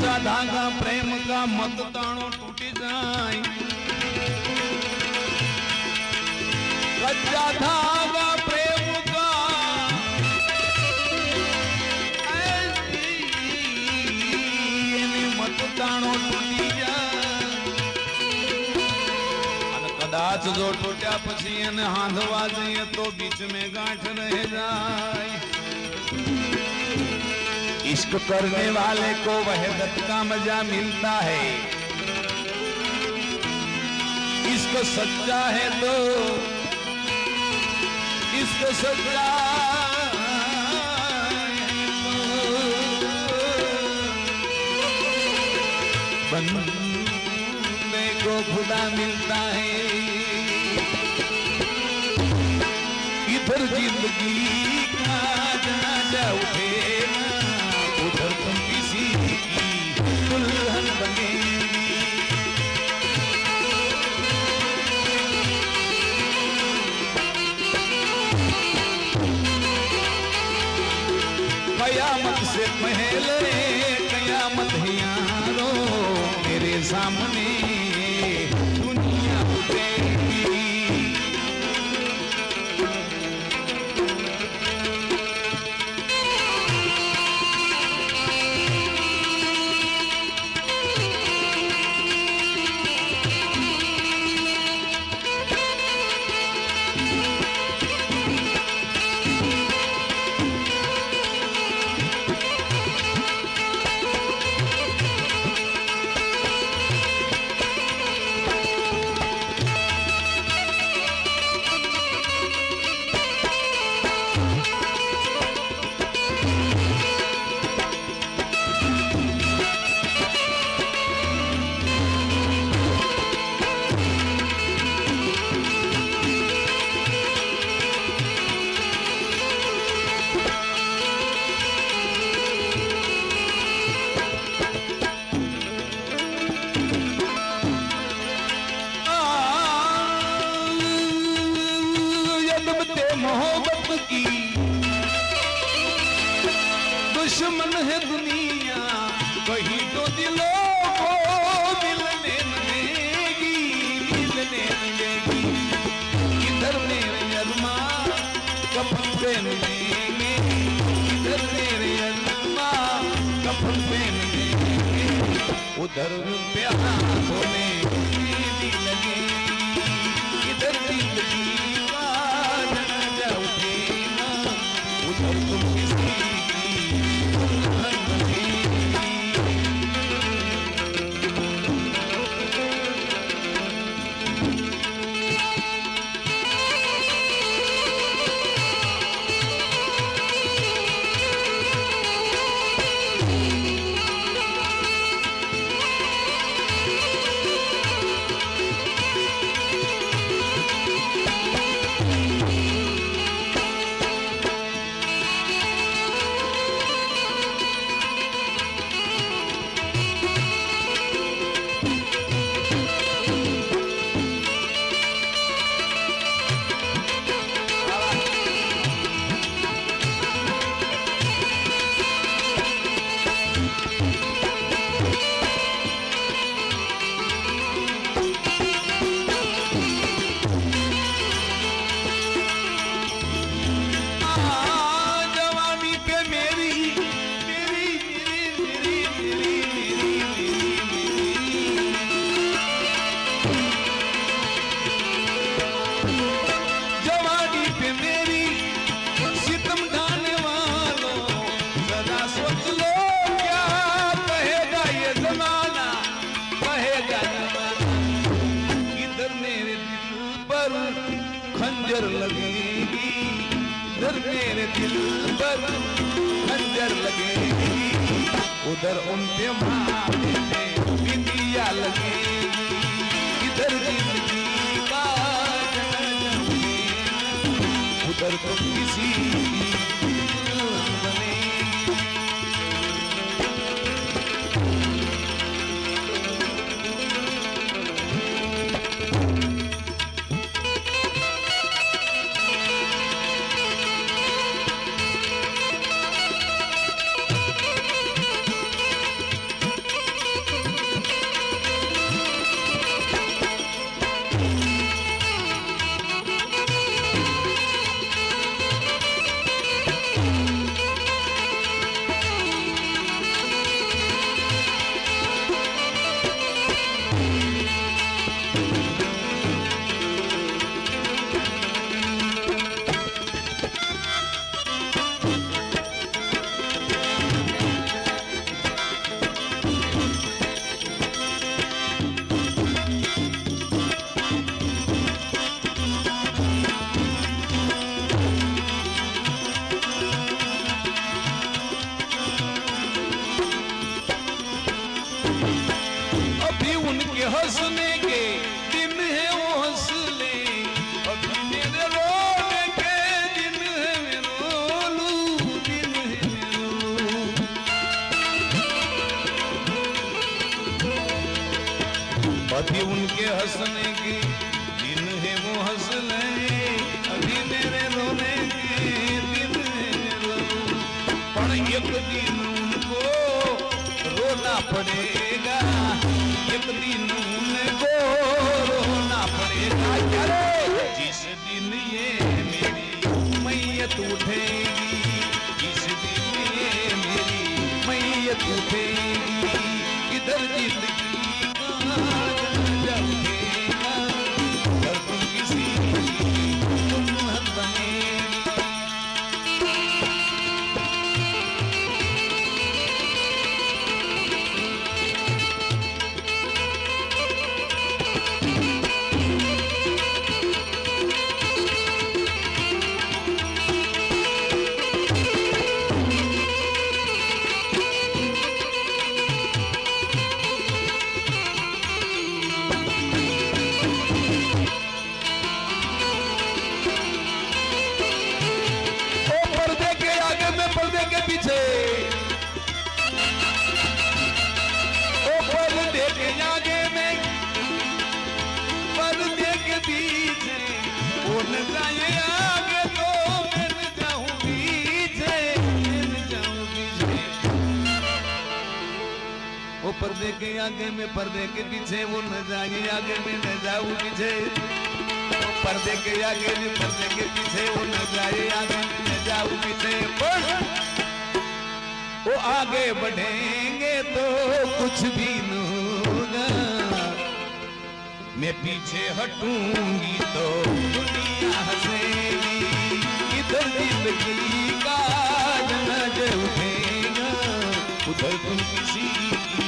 कच्चा धागा प्रेम का मत ताणो टूटी जाए कच्चा धागा प्रेम का मत ताणो टूटी जाए कदाच जो टूटा पछी हांधवा जाइए तो बीच में गांठ रह जाए इश्क करने वाले को वहदत का मजा मिलता है इश्क सच्चा है तो इश्क सच्चा बंदे को खुदा मिलता है इधर जिंदगी का जनाजा उठेगा उधर तुम किसी की दुल्हन बनेगी कयामत से पहले कयामत ही यारो मेरे सामने दुनिया उठेगी मोहब्बत की दुश्मन है दुनिया कहीं तो दिलों को मिलने देगी इधर मेरे अल्मा कफन पे मिलेंगे इधर मेरे अल्मा कफन पे मिलेंगे उधर प्यार होने लगे इधर जिंदगी तुम किसी की दुल्हन खंजर लगेगी इधर मेरे दिल पर खंजर लगेगी उधर उन पे माथे पे बिंदिया लगेगी इधर जिंदगी का उधर तो किसी अभी उनके हंसने की दिन है वो हंस ले, अभी मेरे रोने के दिन है रो। पर एक दिन उनको रोना पड़ेगा, एक दिन उनको रोना पड़ेगा। जिस दिन ये मेरी मैयत उठेगी, जिस दिन ये मेरी मैयत उठेगी, इधर जिंदगी का जब उठेगा, उधर तुम किसी की सुन्नत बनेगी। पर्दे के आगे में पर्दे के पीछे वो न जाए, आगे में न जाऊं पीछे। पर्दे के आगे में पर्दे के पीछे वो न जाए, आगे में न जाऊं पीछे। वो आगे बढ़ेंगे तो कुछ भी न होगा, मैं पीछे हटूंगी तो दुनिया हंसेगी। इधर जिंदगी का जनाजा उठेगा, उधर तुम किसी की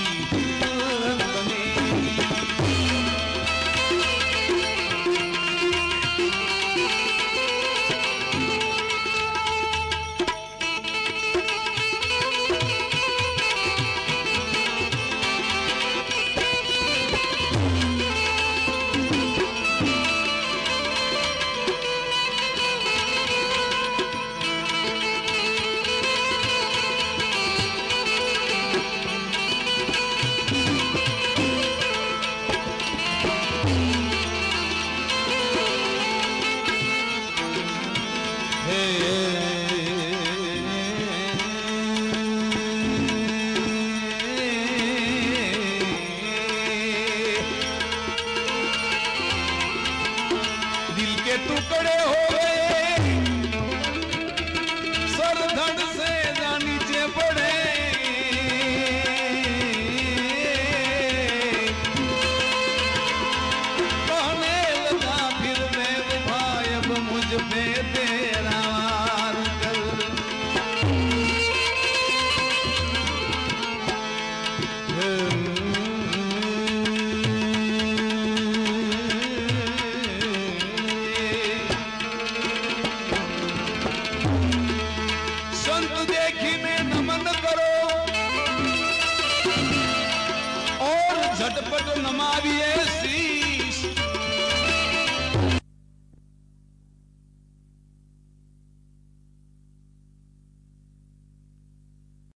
टुकड़े हो गए, सर धड़ से जा नीचे पड़े। कहने लगा फिर मैं भाई अब मुझ पे